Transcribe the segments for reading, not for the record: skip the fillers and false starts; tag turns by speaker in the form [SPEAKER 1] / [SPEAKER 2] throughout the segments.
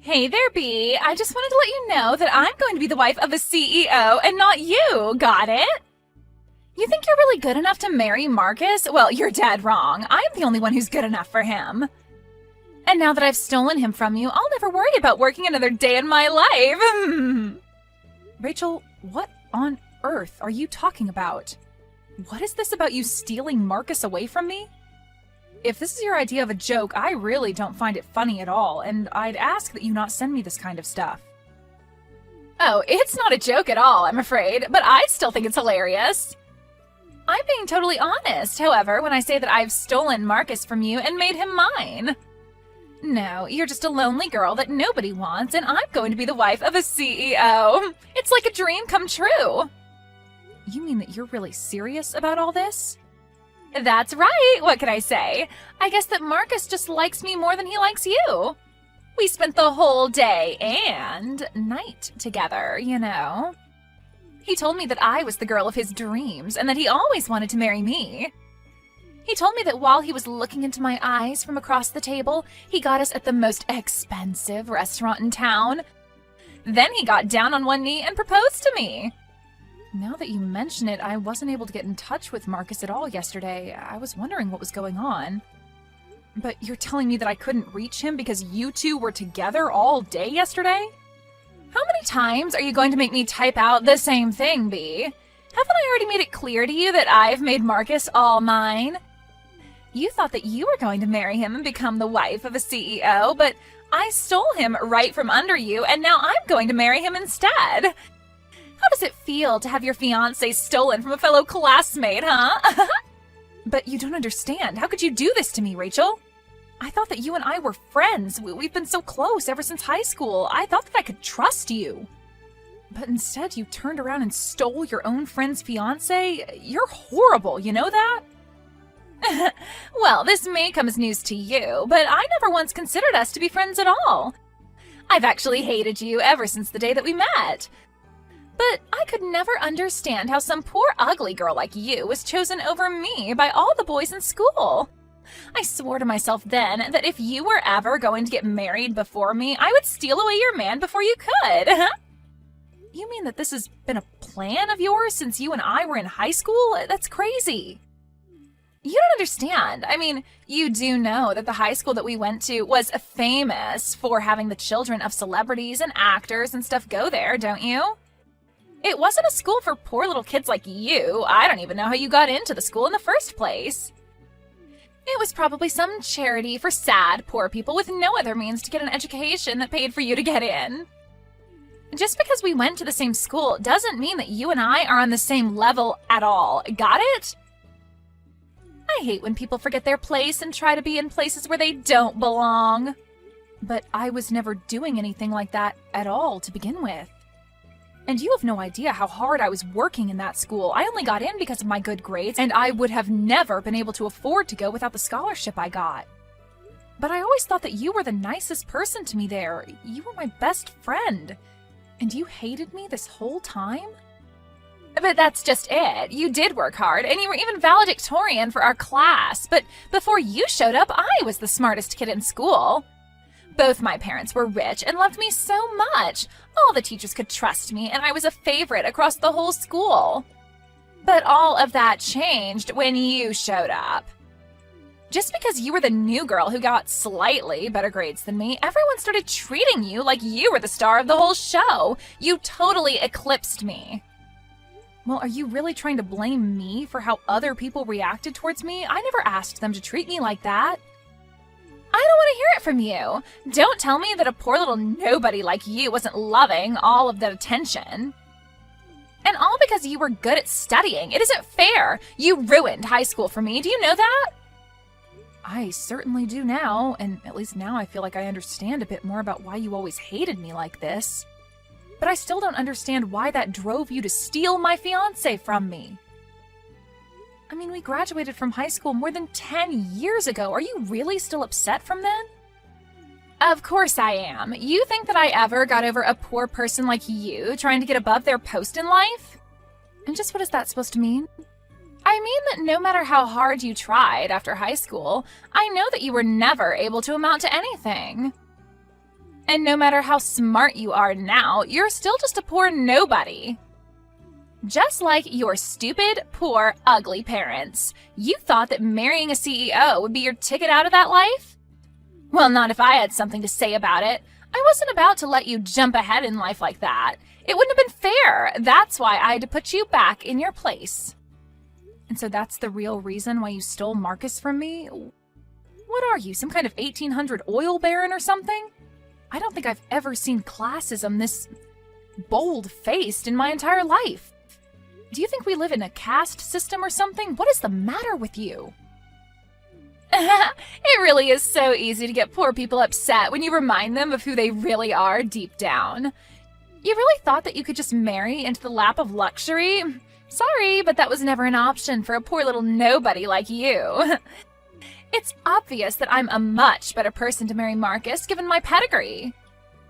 [SPEAKER 1] Hey there, Bee. I just wanted to let you know that I'm going to be the wife of a CEO and not you. Got it? You think you're really good enough to marry Marcus? Well, you're dead wrong. I'm the only one who's good enough for him. And now that I've stolen him from you, I'll never worry about working another day in my life. Rachel, what on earth are you talking about? What is this about you stealing Marcus away from me? If this is your idea of a joke, I really don't find it funny at all, and I'd ask that you not send me this kind of stuff. Oh, it's not a joke at all, I'm afraid, but I still think it's hilarious. I'm being totally honest, however, when I say that I've stolen Marcus from you and made him mine. No, you're just a lonely girl that nobody wants, and I'm going to be the wife of a CEO. It's like a dream come true. You mean that you're really serious about all this? That's right, what can I say? I guess that Marcus just likes me more than he likes you. We spent the whole day and night together, you know. He told me that I was the girl of his dreams and that he always wanted to marry me. He told me that while he was looking into my eyes from across the table, he got us at the most expensive restaurant in town. Then he got down on one knee and proposed to me. Now that you mention it, I wasn't able to get in touch with Marcus at all yesterday. I was wondering what was going on. But you're telling me that I couldn't reach him because you two were together all day yesterday? How many times are you going to make me type out the same thing, Bee? Haven't I already made it clear to you that I've made Marcus all mine? You thought that you were going to marry him and become the wife of a CEO, but I stole him right from under you, and now I'm going to marry him instead. How does it feel to have your fiancé stolen from a fellow classmate, huh? But you don't understand. How could you do this to me, Rachel? I thought that you and I were friends. We've been so close ever since high school. I thought that I could trust you. But instead, you turned around and stole your own friend's fiancé? You're horrible, you know that? Well, this may come as news to you, but I never once considered us to be friends at all. I've actually hated you ever since the day that we met. But I could never understand how some poor ugly girl like you was chosen over me by all the boys in school. I swore to myself then that if you were ever going to get married before me, I would steal away your man before you could. You mean that this has been a plan of yours since you and I were in high school? That's crazy. You don't understand. I mean, you do know that the high school that we went to was famous for having the children of celebrities and actors and stuff go there, don't you? It wasn't a school for poor little kids like you. I don't even know how you got into the school in the first place. It was probably some charity for sad, poor people with no other means to get an education that paid for you to get in. Just because we went to the same school doesn't mean that you and I are on the same level at all. Got it? I hate when people forget their place and try to be in places where they don't belong. But I was never doing anything like that at all to begin with. And you have no idea how hard I was working in that school. I only got in because of my good grades, and I would have never been able to afford to go without the scholarship I got. But I always thought that you were the nicest person to me there. You were my best friend. And you hated me this whole time? But that's just it. You did work hard, and you were even valedictorian for our class. But before you showed up, I was the smartest kid in school. Both my parents were rich and loved me so much. All the teachers could trust me, and I was a favorite across the whole school. But all of that changed when you showed up. Just because you were the new girl who got slightly better grades than me, everyone started treating you like you were the star of the whole show. You totally eclipsed me. Well, are you really trying to blame me for how other people reacted towards me? I never asked them to treat me like that. I don't want to hear it from you. Don't tell me that a poor little nobody like you wasn't loving all of that attention. And all because you were good at studying. It isn't fair. You ruined high school for me. Do you know that? I certainly do now, and at least now I feel like I understand a bit more about why you always hated me like this. But I still don't understand why that drove you to steal my fiancé from me. I mean, we graduated from high school more than 10 years ago. Are you really still upset from then? Of course I am. You think that I ever got over a poor person like you trying to get above their post in life? And just what is that supposed to mean? I mean that no matter how hard you tried after high school, I know that you were never able to amount to anything. And no matter how smart you are now, you're still just a poor nobody. Just like your stupid, poor, ugly parents. You thought that marrying a CEO would be your ticket out of that life? Well, not if I had something to say about it. I wasn't about to let you jump ahead in life like that. It wouldn't have been fair. That's why I had to put you back in your place. And so that's the real reason why you stole Marcus from me? What are you, some kind of 1800 oil baron or something? I don't think I've ever seen classism this bold-faced in my entire life. Do you think we live in a caste system or something? What is the matter with you? It really is so easy to get poor people upset when you remind them of who they really are deep down. You really thought that you could just marry into the lap of luxury? Sorry, but that was never an option for a poor little nobody like you. It's obvious that I'm a much better person to marry Marcus, given my pedigree.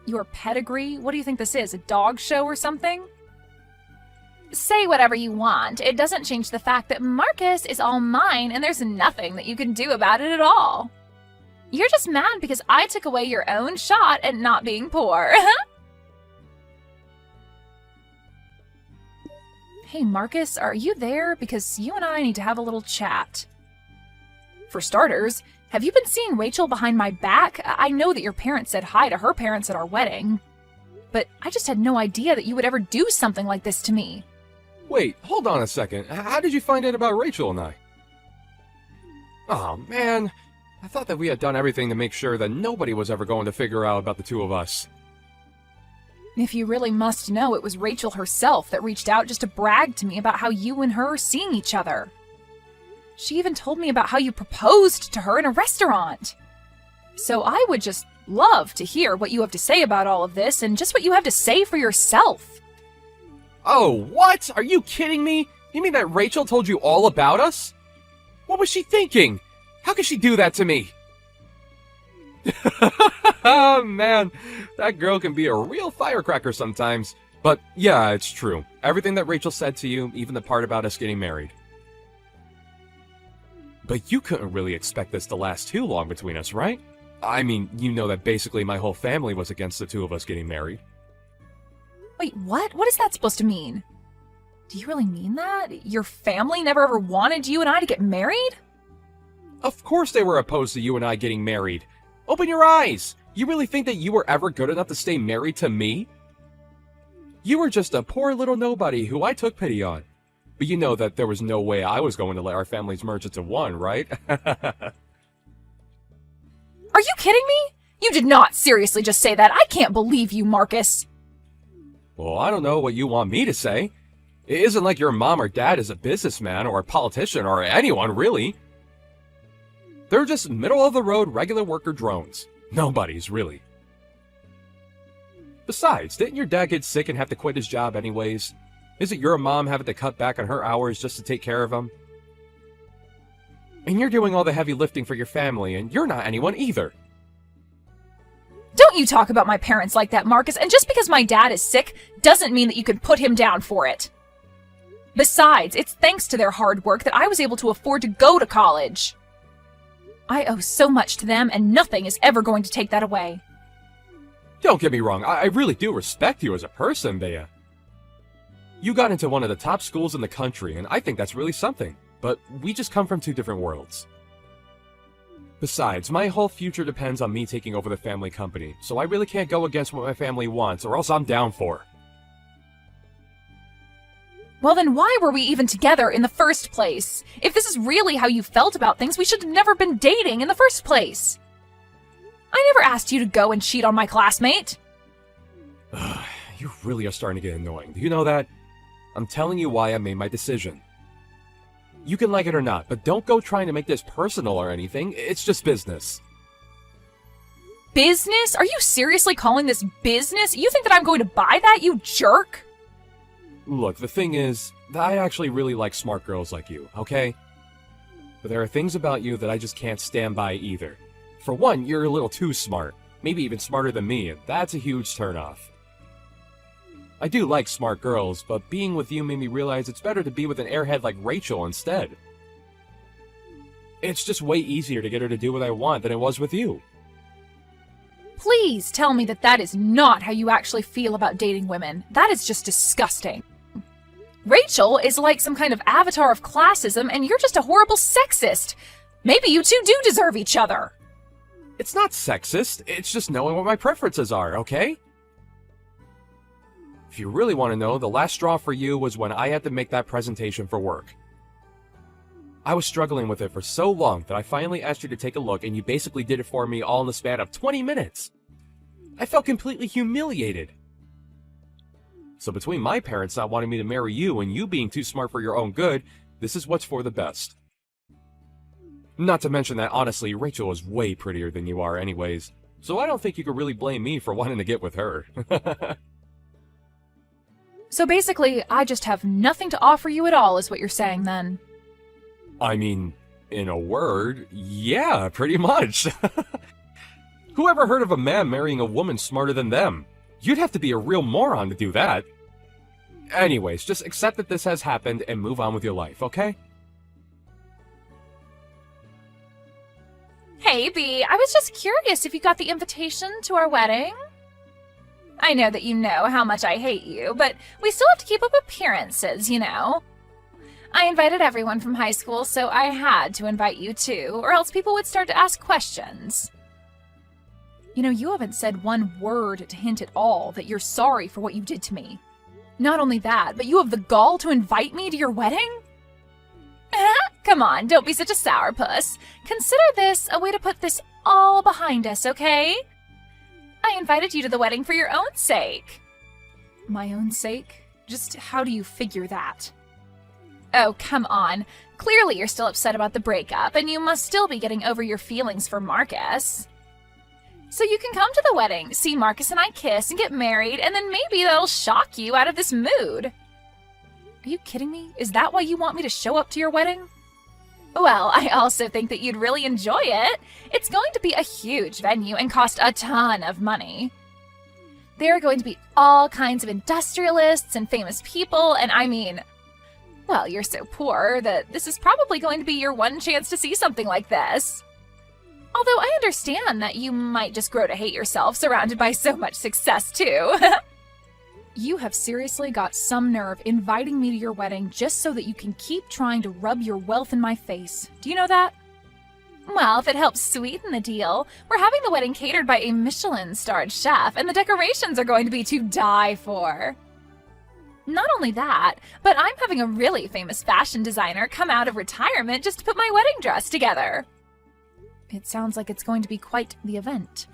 [SPEAKER 1] Your pedigree? What do you think this is, a dog show or something? Say whatever you want. It doesn't change the fact that Marcus is all mine and there's nothing that you can do about it at all. You're just mad because I took away your own shot at not being poor. Hey, Marcus, are you there? Because you and I need to have a little chat. For starters, have you been seeing Rachel behind my back? I know that your parents said hi to her parents at our wedding, but I just had no idea that you would ever do something like this to me.
[SPEAKER 2] Wait, hold on a second. How did you find out about Rachel and I? Oh, man. I thought that we had done everything to make sure that nobody was ever going to figure out about the two of us.
[SPEAKER 1] If you really must know, it was Rachel herself that reached out just to brag to me about how you and her are seeing each other. She even told me about how you proposed to her in a restaurant. So I would just love to hear what you have to say about all of this and just what you have to say for yourself.
[SPEAKER 2] Oh, what? Are you kidding me? You mean that Rachel told you all about us? What was she thinking? How could she do that to me? Oh, man. That girl can be a real firecracker sometimes. But yeah, it's true. Everything that Rachel said to you, even the part about us getting married. But you couldn't really expect this to last too long between us, right? I mean, you know that basically my whole family was against the two of us getting married.
[SPEAKER 1] Wait, what? What is that supposed to mean? Do you really mean that? Your family never ever wanted you and I to get married?
[SPEAKER 2] Of course they were opposed to you and I getting married. Open your eyes! You really think that you were ever good enough to stay married to me? You were just a poor little nobody who I took pity on. But you know that there was no way I was going to let our families merge into one, right?
[SPEAKER 1] Are you kidding me? You did not seriously just say that. I can't believe you, Marcus.
[SPEAKER 2] Well, I don't know what you want me to say. It isn't like your mom or dad is a businessman or a politician or anyone, really. They're just middle-of-the-road regular worker drones. Nobody's, really. Besides, didn't your dad get sick and have to quit his job anyways? Isn't your mom having to cut back on her hours just to take care of him? And you're doing all the heavy lifting for your family, and you're not anyone either.
[SPEAKER 1] Don't you talk about my parents like that, Marcus, and just because my dad is sick doesn't mean that you can put him down for it. Besides, it's thanks to their hard work that I was able to afford to go to college. I owe so much to them, and nothing is ever going to take that away.
[SPEAKER 2] Don't get me wrong, I really do respect you as a person, Bea. You got into one of the top schools in the country, and I think that's really something. But we just come from two different worlds. Besides, my whole future depends on me taking over the family company, so I really can't go against what my family wants, or else I'm down for.
[SPEAKER 1] Well, then why were we even together in the first place? If this is really how you felt about things, we should have never been dating in the first place. I never asked you to go and cheat on my classmate.
[SPEAKER 2] You really are starting to get annoying. Do you know that? I'm telling you why I made my decision. You can like it or not, but don't go trying to make this personal or anything. It's just business.
[SPEAKER 1] Business? Are you seriously calling this business? You think that I'm going to buy that, you jerk?
[SPEAKER 2] Look, the thing is, I actually really like smart girls like you, okay? But there are things about you that I just can't stand by either. For one, you're a little too smart. Maybe even smarter than me, and that's a huge turnoff. I do like smart girls, but being with you made me realize it's better to be with an airhead like Rachel instead. It's just way easier to get her to do what I want than it was with you.
[SPEAKER 1] Please tell me that that is not how you actually feel about dating women. That is just disgusting. Rachel is like some kind of avatar of classism, and you're just a horrible sexist. Maybe you two do deserve each other.
[SPEAKER 2] It's not sexist, it's just knowing what my preferences are, okay? If you really want to know, the last straw for you was when I had to make that presentation for work. I was struggling with it for so long that I finally asked you to take a look, and you basically did it for me all in the span of 20 minutes. I felt completely humiliated. So between my parents not wanting me to marry you and you being too smart for your own good, this is what's for the best. Not to mention that, honestly, Rachel is way prettier than you are anyways, so I don't think you could really blame me for wanting to get with her.
[SPEAKER 1] So basically, I just have nothing to offer you at all, is what you're saying then.
[SPEAKER 2] I mean, in a word, yeah, pretty much. Who ever heard of a man marrying a woman smarter than them? You'd have to be a real moron to do that. Anyways, just accept that this has happened and move on with your life, okay?
[SPEAKER 1] Hey, B, I was just curious if you got the invitation to our wedding. I know that you know how much I hate you, but we still have to keep up appearances, you know. I invited everyone from high school, so I had to invite you too, or else people would start to ask questions. You know, you haven't said one word to hint at all that you're sorry for what you did to me. Not only that, but you have the gall to invite me to your wedding? Come on, don't be such a sourpuss. Consider this a way to put this all behind us, okay? I invited you to the wedding for your own sake. My own sake? Just how do you figure that? Oh, come on. Clearly you're still upset about the breakup, and you must still be getting over your feelings for Marcus. So you can come to the wedding, see Marcus and I kiss and get married, and then maybe that'll shock you out of this mood. Are you kidding me? Is that why you want me to show up to your wedding? Well, I also think that you'd really enjoy it. It's going to be a huge venue and cost a ton of money. There are going to be all kinds of industrialists and famous people, and I mean, well, you're so poor that this is probably going to be your one chance to see something like this. Although I understand that you might just grow to hate yourself surrounded by so much success, too. You have seriously got some nerve inviting me to your wedding just so that you can keep trying to rub your wealth in my face. Do you know that? Well, if it helps sweeten the deal, we're having the wedding catered by a Michelin-starred chef, and the decorations are going to be to die for. Not only that, but I'm having a really famous fashion designer come out of retirement just to put my wedding dress together. It sounds like it's going to be quite the event.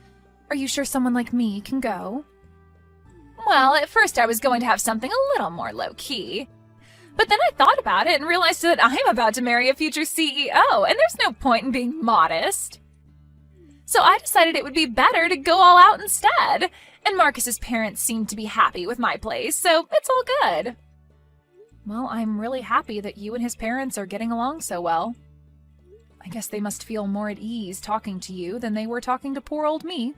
[SPEAKER 1] Are you sure someone like me can go? Well, at first I was going to have something a little more low-key. But then I thought about it and realized that I'm about to marry a future CEO, and there's no point in being modest. So I decided it would be better to go all out instead. And Marcus's parents seem to be happy with my place, so it's all good. Well, I'm really happy that you and his parents are getting along so well. I guess they must feel more at ease talking to you than they were talking to poor old me.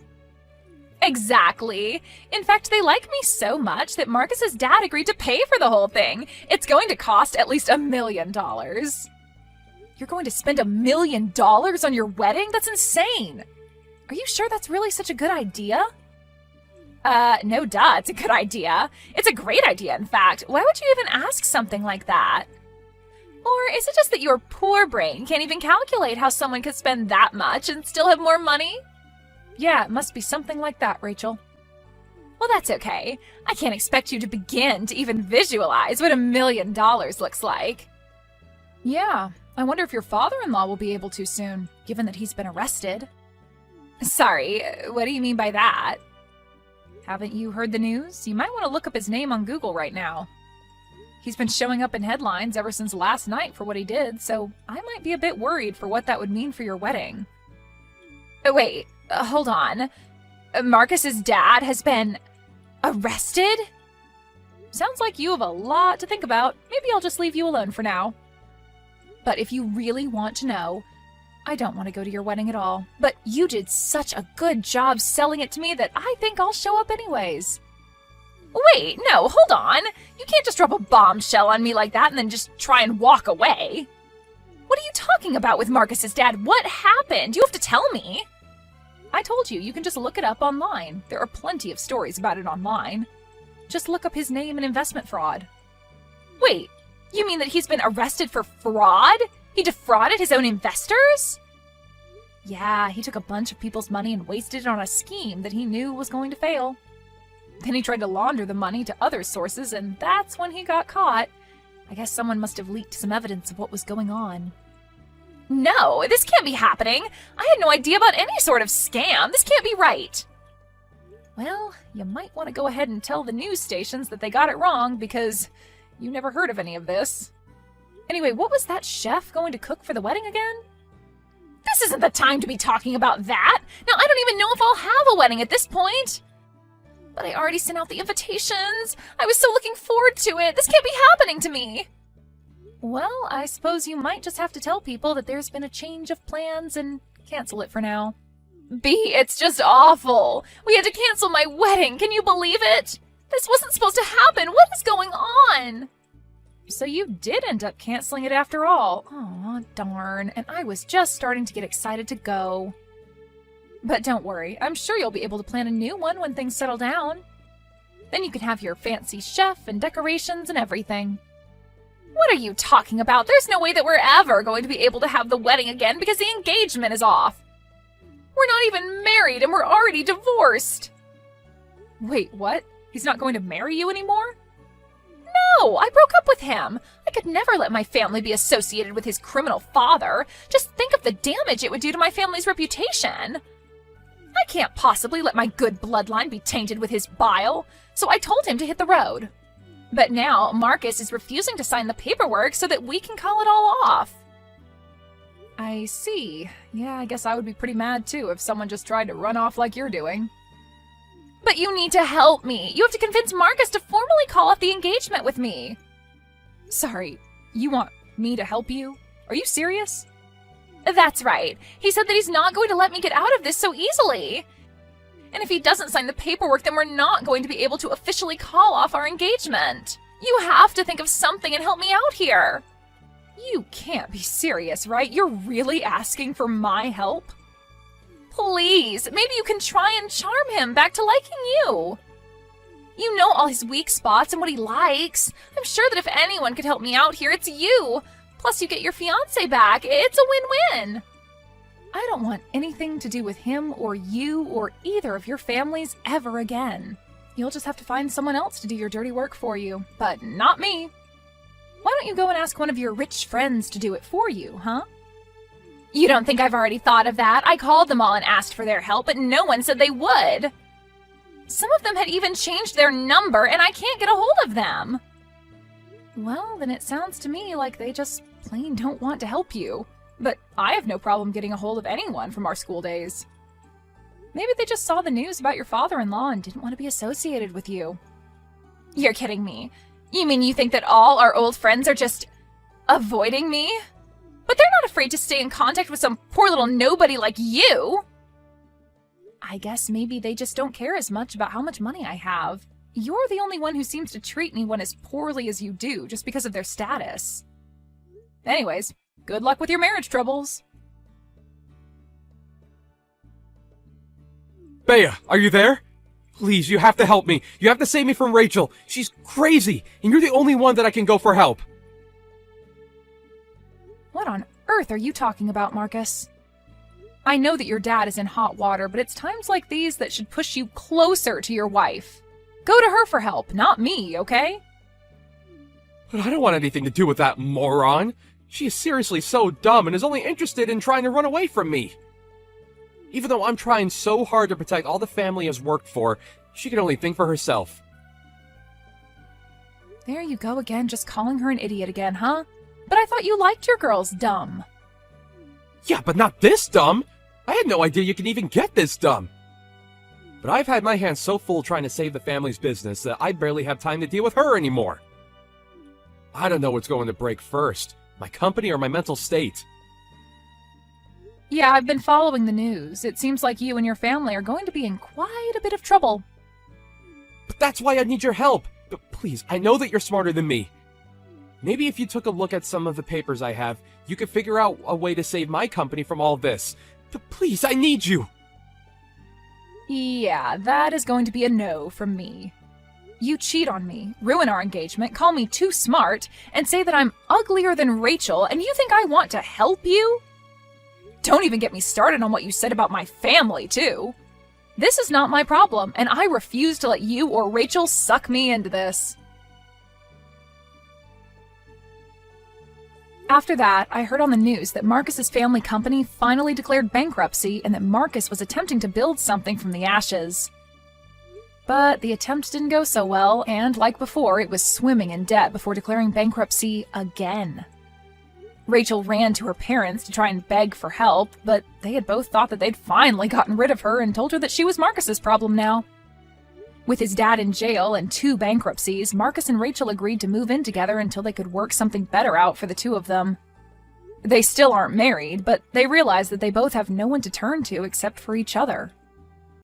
[SPEAKER 1] Exactly. In fact, they like me so much that Marcus's dad agreed to pay for the whole thing. It's going to cost at least $1 million. You're going to spend $1 million on your wedding? That's insane. Are you sure that's really such a good idea? No duh, it's a good idea. It's a great idea, in fact. Why would you even ask something like that? Or is it just that your poor brain can't even calculate how someone could spend that much and still have more money? Yeah, it must be something like that, Rachel. Well, that's okay. I can't expect you to begin to even visualize what $1 million looks like. Yeah, I wonder if your father-in-law will be able to soon, given that he's been arrested. Sorry, what do you mean by that? Haven't you heard the news? You might want to look up his name on Google right now. He's been showing up in headlines ever since last night for what he did, so I might be a bit worried for what that would mean for your wedding. Wait, hold on. Marcus's dad has been arrested? Sounds like you have a lot to think about. Maybe I'll just leave you alone for now. But if you really want to know, I don't want to go to your wedding at all. But you did such a good job selling it to me that I think I'll show up anyways. Wait, no, hold on. You can't just drop a bombshell on me like that and then just try and walk away. What are you talking about with Marcus's dad? What happened? You have to tell me. I told you, you can just look it up online. There are plenty of stories about it online. Just look up his name and investment fraud. Wait, you mean that he's been arrested for fraud? He defrauded his own investors? Yeah, he took a bunch of people's money and wasted it on a scheme that he knew was going to fail. Then he tried to launder the money to other sources, and that's when he got caught. I guess someone must have leaked some evidence of what was going on. No, this can't be happening. I had no idea about any sort of scam. This can't be right. Well, you might want to go ahead and tell the news stations that they got it wrong, because you never heard of any of this. Anyway, what was that chef going to cook for the wedding again? This isn't the time to be talking about that. Now, I don't even know if I'll have a wedding at this point. But I already sent out the invitations. I was so looking forward to it. This can't be happening to me. Well, I suppose you might just have to tell people that there's been a change of plans and cancel it for now. B, it's just awful. We had to cancel my wedding. Can you believe it? This wasn't supposed to happen. What is going on? So you did end up canceling it after all. Aw, darn. And I was just starting to get excited to go. But don't worry. I'm sure you'll be able to plan a new one when things settle down. Then you can have your fancy chef and decorations and everything. What are you talking about? There's no way that we're ever going to be able to have the wedding again because the engagement is off. We're not even married and we're already divorced. Wait, what? He's not going to marry you anymore? No, I broke up with him. I could never let my family be associated with his criminal father. Just think of the damage it would do to my family's reputation. I can't possibly let my good bloodline be tainted with his bile, so I told him to hit the road. But now Marcus is refusing to sign the paperwork so that we can call it all off. I see. Yeah, I guess I would be pretty mad too if someone just tried to run off like you're doing. But you need to help me. You have to convince Marcus to formally call off the engagement with me. Sorry, you want me to help you? Are you serious? That's right. He said that he's not going to let me get out of this so easily. And if he doesn't sign the paperwork, then we're not going to be able to officially call off our engagement. You have to think of something and help me out here. You can't be serious, right? You're really asking for my help? Please, maybe you can try and charm him back to liking you. You know all his weak spots and what he likes. I'm sure that if anyone could help me out here, it's you. Plus, you get your fiancé back. It's a win-win. I don't want anything to do with him or you or either of your families ever again. You'll just have to find someone else to do your dirty work for you, but not me. Why don't you go and ask one of your rich friends to do it for you, huh? You don't think I've already thought of that? I called them all and asked for their help, but no one said they would. Some of them had even changed their number, and I can't get a hold of them. Well, then it sounds to me like they just plain don't want to help you. But I have no problem getting a hold of anyone from our school days. Maybe they just saw the news about your father-in-law and didn't want to be associated with you. You're kidding me. You mean you think that all our old friends are just avoiding me? But they're not afraid to stay in contact with some poor little nobody like you. I guess maybe they just don't care as much about how much money I have. You're the only one who seems to treat anyone as poorly as you do just because of their status. Anyways, good luck with your marriage troubles.
[SPEAKER 2] Bea, are you there? Please, you have to help me. You have to save me from Rachel. She's crazy, and you're the only one that I can go for help.
[SPEAKER 1] What on earth are you talking about, Marcus? I know that your dad is in hot water, but it's times like these that should push you closer to your wife. Go to her for help, not me, okay?
[SPEAKER 2] But I don't want anything to do with that moron. She is seriously so dumb and is only interested in trying to run away from me. Even though I'm trying so hard to protect all the family has worked for, she can only think for herself.
[SPEAKER 1] There you go again, just calling her an idiot again, huh? But I thought you liked your girls dumb.
[SPEAKER 2] Yeah, but not this dumb. I had no idea you can even get this dumb. But I've had my hands so full trying to save the family's business that I barely have time to deal with her anymore. I don't know what's going to break first, my company or my mental state.
[SPEAKER 1] Yeah, I've been following the news. It seems like you and your family are going to be in quite a bit of trouble.
[SPEAKER 2] But that's why I need your help. But please, I know that you're smarter than me. Maybe if you took a look at some of the papers I have, you could figure out a way to save my company from all this. But please, I need you.
[SPEAKER 1] Yeah, that is going to be a no from me. You cheat on me, ruin our engagement, call me too smart, and say that I'm uglier than Rachel, and you think I want to help you? Don't even get me started on what you said about my family, too. This is not my problem, and I refuse to let you or Rachel suck me into this. After that, I heard on the news that Marcus's family company finally declared bankruptcy and that Marcus was attempting to build something from the ashes. But the attempt didn't go so well, and like before, it was swimming in debt before declaring bankruptcy again. Rachel ran to her parents to try and beg for help, but they had both thought that they'd finally gotten rid of her and told her that she was Marcus's problem now. With his dad in jail and 2 bankruptcies, Marcus and Rachel agreed to move in together until they could work something better out for the two of them. They still aren't married, but they realize that they both have no one to turn to except for each other.